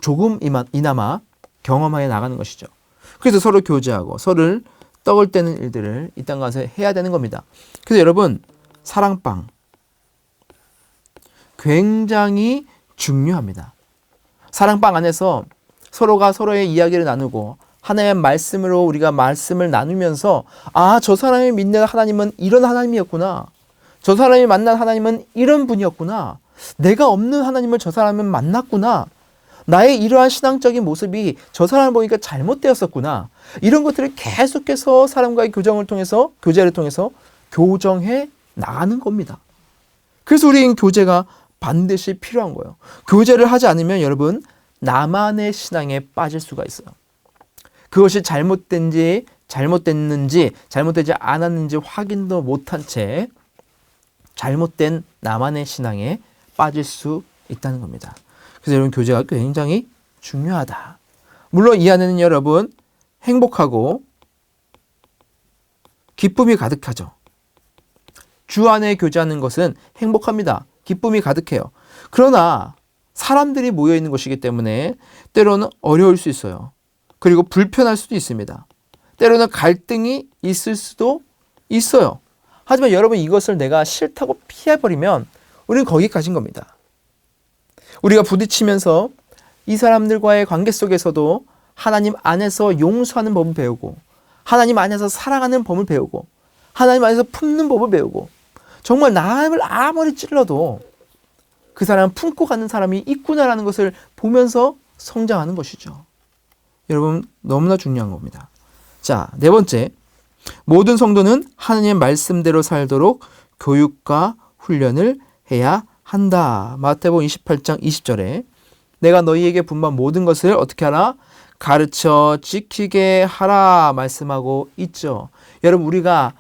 조금이나마 경험하여 나가는 것이죠. 그래서 서로 교제하고 서로를 떡을 떼는 일들을 이 땅 가서 해야 되는 겁니다. 그래서 여러분, 사랑방 굉장히 중요합니다. 사랑방 안에서 서로가 서로의 이야기를 나누고 하나님의 말씀으로 우리가 말씀을 나누면서 저 사람이 믿는 하나님은 이런 하나님이었구나. 저 사람이 만난 하나님은 이런 분이었구나. 내가 없는 하나님을 저 사람은 만났구나. 나의 이러한 신앙적인 모습이 저 사람을 보니까 잘못되었었구나. 이런 것들을 계속해서 사람과의 교제를 통해서 교정해 나가는 겁니다. 그래서 우리는 교제가 반드시 필요한 거예요. 교제를 하지 않으면 여러분, 나만의 신앙에 빠질 수가 있어요. 그것이 잘못됐는지 잘못되지 않았는지 확인도 못한 채 잘못된 나만의 신앙에 빠질 수 있다는 겁니다. 그래서 여러분, 교제가 굉장히 중요하다. 물론 이 안에는 여러분 행복하고 기쁨이 가득하죠. 주 안에 교제하는 것은 행복합니다. 기쁨이 가득해요. 그러나 사람들이 모여있는 것이기 때문에 때로는 어려울 수 있어요. 그리고 불편할 수도 있습니다. 때로는 갈등이 있을 수도 있어요. 하지만 여러분, 이것을 내가 싫다고 피해버리면 우리는 거기까지인 겁니다. 우리가 부딪히면서 이 사람들과의 관계 속에서도 하나님 안에서 용서하는 법을 배우고 하나님 안에서 사랑하는 법을 배우고 하나님 안에서 품는 법을 배우고 정말 남을 아무리 찔러도 그 사람을 품고 가는 사람이 있구나라는 것을 보면서 성장하는 것이죠. 여러분, 너무나 중요한 겁니다. 자, 네 번째, 모든 성도는 하나님의 말씀대로 살도록 교육과 훈련을 해야 한다. 마태복음 28장 20절에 내가 너희에게 분부한 모든 것을 어떻게 하라? 가르쳐 지키게 하라 말씀하고 있죠. 여러분, 우리가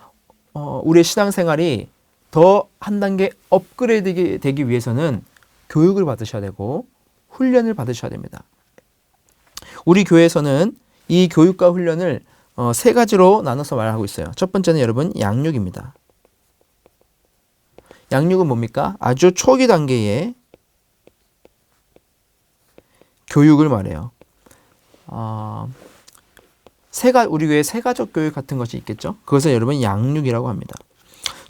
우리의 신앙생활이 더 한 단계 업그레이드 되기 위해서는 교육을 받으셔야 되고 훈련을 받으셔야 됩니다. 우리 교회에서는 이 교육과 훈련을 세 가지로 나눠서 말하고 있어요. 첫 번째는 여러분, 양육입니다. 양육은 뭡니까? 아주 초기 단계의 교육을 말해요. 우리 교회 세가족 교육 같은 것이 있겠죠? 그것을 여러분 양육이라고 합니다.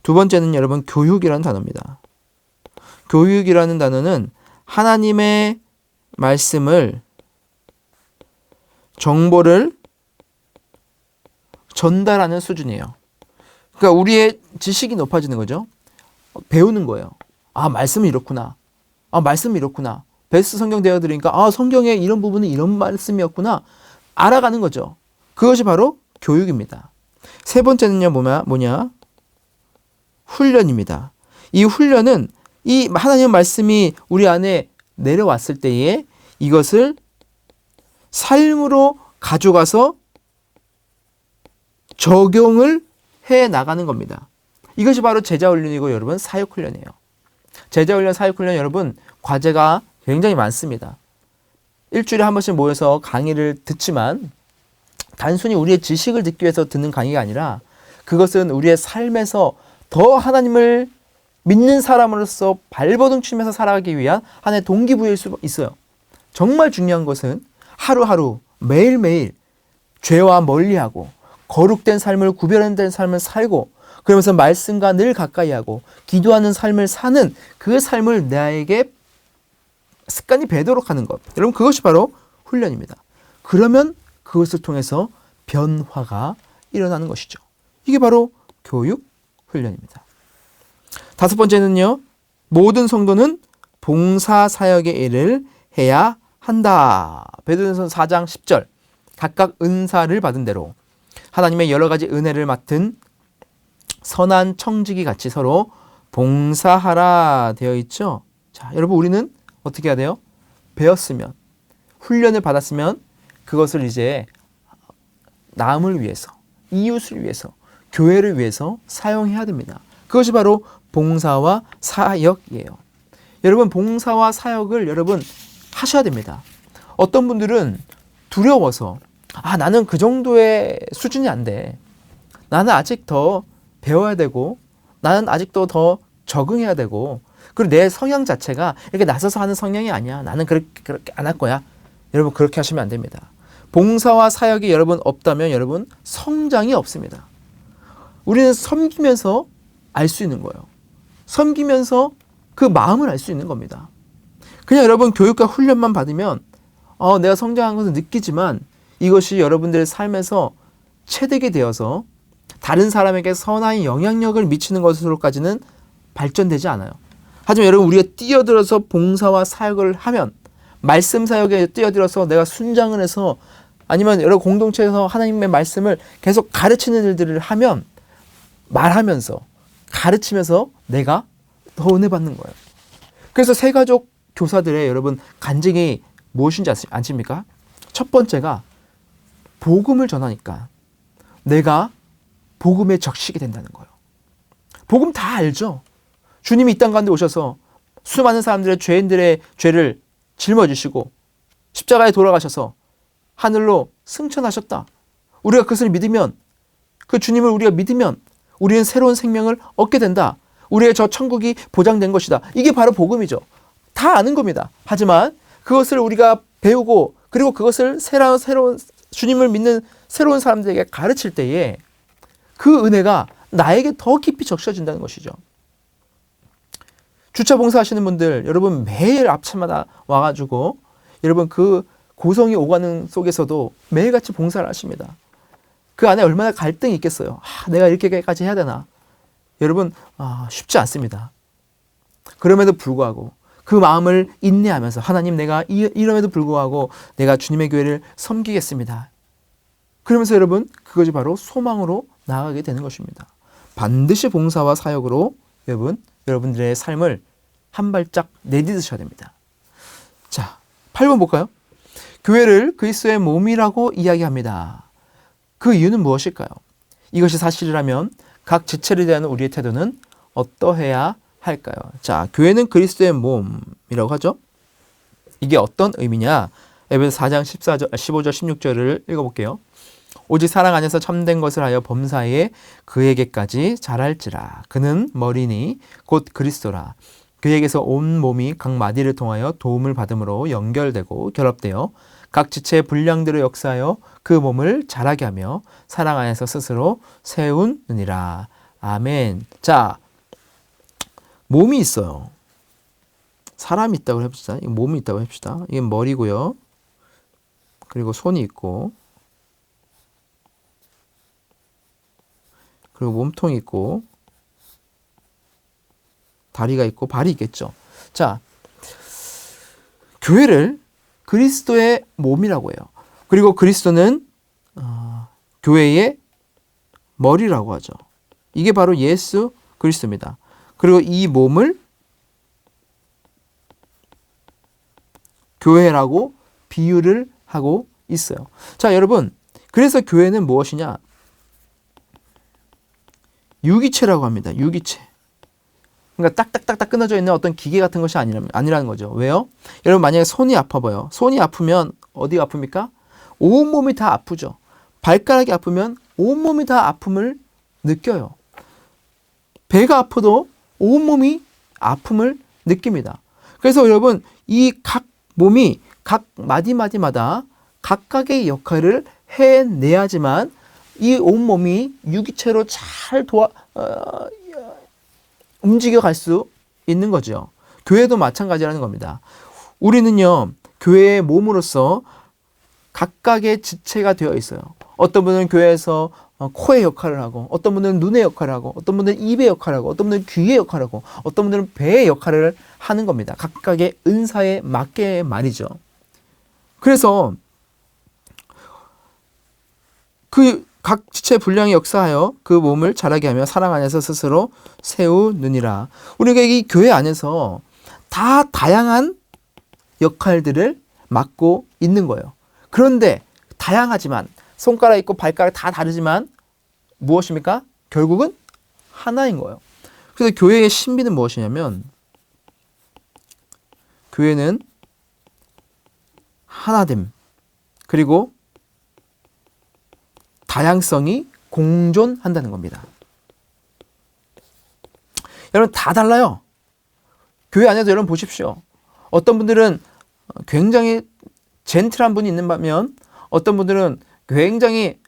두 번째는 여러분 교육이라는 단어입니다. 교육이라는 단어는 하나님의 말씀을 정보를 전달하는 수준이에요. 그러니까 우리의 지식이 높아지는 거죠. 배우는 거예요. 아, 말씀은 이렇구나. 아, 말씀은 이렇구나. 베스트 성경 대화 들으니까 아, 성경에 이런 부분은 이런 말씀이었구나. 알아가는 거죠. 그것이 바로 교육입니다. 세 번째는요, 뭐냐? 훈련입니다. 이 훈련은 이 하나님의 말씀이 우리 안에 내려왔을 때에 이것을 삶으로 가져가서 적용을 해 나가는 겁니다. 이것이 바로 제자훈련이고 여러분 사역훈련이에요. 제자훈련, 사역훈련 여러분 과제가 굉장히 많습니다. 일주일에 한 번씩 모여서 강의를 듣지만 단순히 우리의 지식을 듣기 위해서 듣는 강의가 아니라 그것은 우리의 삶에서 더 하나님을 믿는 사람으로서 발버둥 치면서 살아가기 위한 하나의 동기부여일 수 있어요. 정말 중요한 것은 하루하루 매일매일 죄와 멀리하고 거룩된 삶을 구별된 삶을 살고 그러면서 말씀과 늘 가까이 하고 기도하는 삶을 사는 그 삶을 나에게 습관이 배도록 하는 것. 여러분 그것이 바로 훈련입니다. 그러면 그것을 통해서 변화가 일어나는 것이죠. 이게 바로 교육 훈련입니다. 다섯 번째는요. 모든 성도는 봉사 사역의 일을 해야 한다. 베드로전서 4장 10절 각각 은사를 받은 대로 하나님의 여러 가지 은혜를 맡은 선한 청지기 같이 서로 봉사하라 되어 있죠. 자, 여러분 우리는 어떻게 해야 돼요? 배웠으면 훈련을 받았으면 그것을 이제 남을 위해서 이웃을 위해서 교회를 위해서 사용해야 됩니다. 그것이 바로 봉사와 사역이에요. 여러분 봉사와 사역을 여러분 하셔야 됩니다. 어떤 분들은 두려워서 아 나는 그 정도의 수준이 안 돼. 나는 아직 더 배워야 되고 나는 아직도 더 적응해야 되고 그리고 내 성향 자체가 이렇게 나서서 하는 성향이 아니야. 나는 그렇게 안 할 거야. 여러분 그렇게 하시면 안 됩니다. 봉사와 사역이 여러분 없다면 여러분 성장이 없습니다. 우리는 섬기면서 알 수 있는 거예요. 섬기면서 그 마음을 알 수 있는 겁니다. 그냥 여러분 교육과 훈련만 받으면 내가 성장한 것을 느끼지만 이것이 여러분들의 삶에서 체득이 되어서 다른 사람에게 선한 영향력을 미치는 것으로까지는 발전되지 않아요. 하지만 여러분 우리가 뛰어들어서 봉사와 사역을 하면 말씀 사역에 뛰어들어서 내가 순장을 해서 아니면 여러 공동체에서 하나님의 말씀을 계속 가르치는 일들을 하면 말하면서 가르치면서 내가 더 은혜 받는 거예요. 그래서 세가족 교사들의 여러분 간증이 무엇인지 아십니까? 첫 번째가 복음을 전하니까 내가 복음의 적식이 된다는 거예요. 복음 다 알죠? 주님이 이 땅 가운데 오셔서 수많은 사람들의 죄인들의 죄를 짊어지시고 십자가에 돌아가셔서 하늘로 승천하셨다. 우리가 그것을 믿으면 그 주님을 우리가 믿으면 우리는 새로운 생명을 얻게 된다. 우리의 저 천국이 보장된 것이다. 이게 바로 복음이죠. 다 아는 겁니다. 하지만 그것을 우리가 배우고 그리고 그것을 새로운 주님을 믿는 새로운 사람들에게 가르칠 때에 그 은혜가 나에게 더 깊이 적셔진다는 것이죠. 주차 봉사하시는 분들 여러분 매일 앞차마다 와가지고 여러분 그 고성이 오가는 속에서도 매일같이 봉사를 하십니다. 그 안에 얼마나 갈등이 있겠어요. 내가 이렇게까지 해야 되나? 여러분 쉽지 않습니다. 그럼에도 불구하고 그 마음을 인내하면서 하나님 내가 이럼에도 불구하고 내가 주님의 교회를 섬기겠습니다. 그러면서 여러분 그것이 바로 소망으로 나아가게 되는 것입니다. 반드시 봉사와 사역으로 여러분들의 삶을 한 발짝 내딛으셔야 됩니다. 자, 8번 볼까요? 교회를 그리스도의 몸이라고 이야기합니다. 그 이유는 무엇일까요? 이것이 사실이라면 각 지체에 대한 우리의 태도는 어떠해야 할까요? 자, 교회는 그리스도의 몸이라고 하죠. 이게 어떤 의미냐? 에베소 4장 15절 16절을 읽어볼게요. 오직 사랑 안에서 참된 것을 하여 범사에 그에게까지 자랄지라. 그는 머리니 곧 그리스도라. 그에게서 온 몸이 각 마디를 통하여 도움을 받음으로 연결되고 결합되어 각 지체의 분량대로 역사하여 그 몸을 자라게 하며 사랑 안에서 스스로 세우느니라. 아멘. 자, 몸이 있어요. 사람이 있다고 해봅시다. 이게 몸이 있다고 해봅시다. 이게 머리고요. 그리고 손이 있고, 그리고 몸통이 있고, 다리가 있고, 발이 있겠죠. 자, 교회를 그리스도의 몸이라고 해요. 그리고 그리스도는 교회의 머리라고 하죠. 이게 바로 예수 그리스도입니다. 그리고 이 몸을 교회라고 비유를 하고 있어요. 자, 여러분, 그래서 교회는 무엇이냐? 유기체라고 합니다. 유기체. 그러니까 딱딱딱딱 끊어져 있는 어떤 기계 같은 것이 아니라는 거죠. 왜요? 여러분, 만약에 손이 아파봐요. 손이 아프면 어디가 아픕니까? 온몸이 다 아프죠. 발가락이 아프면 온몸이 다 아픔을 느껴요. 배가 아파도 온몸이 아픔을 느낍니다. 그래서 여러분, 이 각 몸이 각 마디마디마다 각각의 역할을 해내야지만 이 온몸이 유기체로 잘 움직여갈 수 있는 거죠. 교회도 마찬가지라는 겁니다. 우리는요, 교회의 몸으로서 각각의 지체가 되어 있어요. 어떤 분은 교회에서 코의 역할을 하고, 어떤 분은 눈의 역할을 하고, 어떤 분은 입의 역할을 하고, 어떤 분은 귀의 역할을 하고, 어떤 분들은 배의 역할을 하는 겁니다. 각각의 은사에 맞게 말이죠. 그래서 그 각 지체 분량이 역사하여 그 몸을 자라게 하며 사랑 안에서 스스로 세우느니라. 우리가 이 교회 안에서 다 다양한 역할들을 맡고 있는 거예요. 그런데 다양하지만 손가락 있고 발가락 다 다르지만 무엇입니까? 결국은 하나인 거예요. 그래서 교회의 신비는 무엇이냐면 교회는 하나됨 그리고 다양성이 공존한다는 겁니다. 여러분 다 달라요. 교회 안에서 여러분 보십시오. 어떤 분들은 굉장히 젠틀한 분이 있는 반면 어떤 분들은 굉장히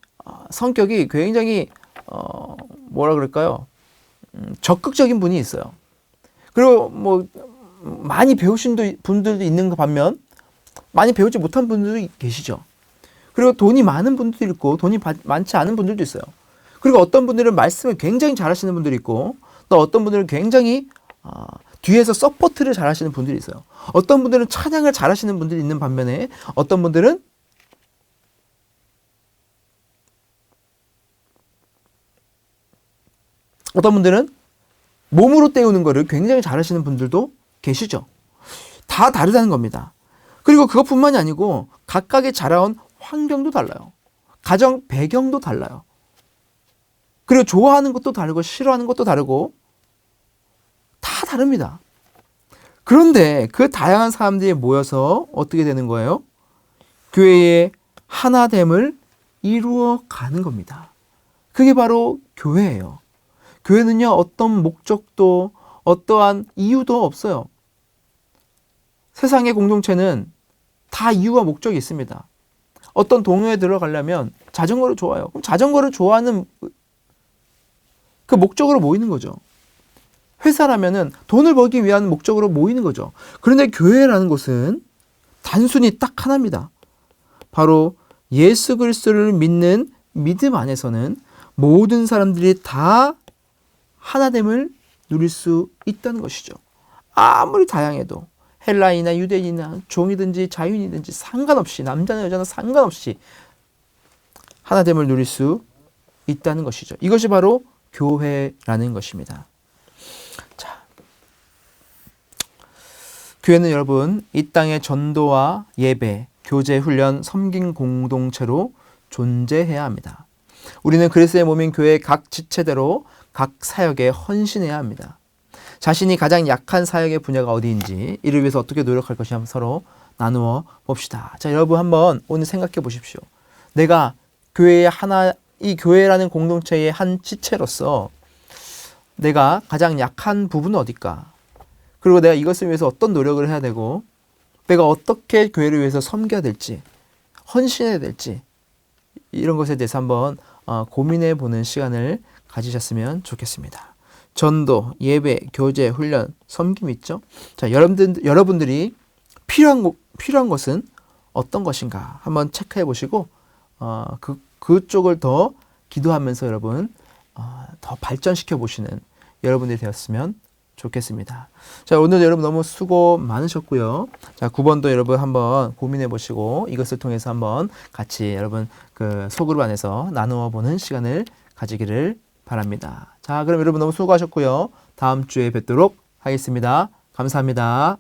성격이 굉장히 뭐라 그럴까요? 적극적인 분이 있어요. 그리고 뭐 많이 배우신 분들도 있는 반면 많이 배우지 못한 분들도 계시죠. 그리고 돈이 많은 분들도 있고 돈이 많지 않은 분들도 있어요. 그리고 어떤 분들은 말씀을 굉장히 잘하시는 분들이 있고 또 어떤 분들은 굉장히 뒤에서 서포트를 잘하시는 분들이 있어요. 어떤 분들은 찬양을 잘하시는 분들이 있는 반면에 어떤 분들은 몸으로 때우는 거를 굉장히 잘하시는 분들도 계시죠. 다 다르다는 겁니다. 그리고 그것뿐만이 아니고 각각의 자라온 환경도 달라요. 가정 배경도 달라요. 그리고 좋아하는 것도 다르고 싫어하는 것도 다르고 다 다릅니다. 그런데 그 다양한 사람들이 모여서 어떻게 되는 거예요? 교회의 하나됨을 이루어 가는 겁니다. 그게 바로 교회예요. 교회는요, 어떤 목적도 어떠한 이유도 없어요. 세상의 공동체는 다 이유와 목적이 있습니다. 어떤 동호회에 들어가려면 자전거를 좋아해요. 그럼 자전거를 좋아하는 그 목적으로 모이는 거죠. 회사라면은 돈을 벌기 위한 목적으로 모이는 거죠. 그런데 교회라는 것은 단순히 딱 하나입니다. 바로 예수 그리스도를 믿는 믿음 안에서는 모든 사람들이 다 하나됨을 누릴 수 있다는 것이죠. 아무리 다양해도 헬라인이나 유대인이나 종이든지 자유인이든지 상관없이 남자나 여자나 상관없이 하나됨을 누릴 수 있다는 것이죠. 이것이 바로 교회라는 것입니다. 자, 교회는 여러분 이 땅의 전도와 예배, 교제, 훈련, 섬김 공동체로 존재해야 합니다. 우리는 그리스도의 몸인 교회의 각 지체대로 각 사역에 헌신해야 합니다. 자신이 가장 약한 사역의 분야가 어디인지 이를 위해서 어떻게 노력할 것인지 한번 서로 나누어 봅시다. 자, 여러분 한번 오늘 생각해 보십시오. 내가 교회의 이 교회라는 공동체의 한 지체로서 내가 가장 약한 부분은 어딜까? 그리고 내가 이것을 위해서 어떤 노력을 해야 되고 내가 어떻게 교회를 위해서 섬겨야 될지 헌신해야 될지 이런 것에 대해서 한번 고민해 보는 시간을 가지셨으면 좋겠습니다. 전도, 예배, 교제, 훈련, 섬김 있죠. 자, 여러분들이 필요한 것은 어떤 것인가 한번 체크해 보시고 그쪽을 더 기도하면서 여러분 더 발전시켜 보시는 여러분들이 되었으면 좋겠습니다. 자, 오늘 여러분 너무 수고 많으셨고요. 자, 9번도 여러분 한번 고민해 보시고 이것을 통해서 한번 같이 여러분 그 소그룹 안에서 나누어 보는 시간을 가지기를 바랍니다. 자, 그럼 여러분 너무 수고하셨고요. 다음 주에 뵙도록 하겠습니다. 감사합니다.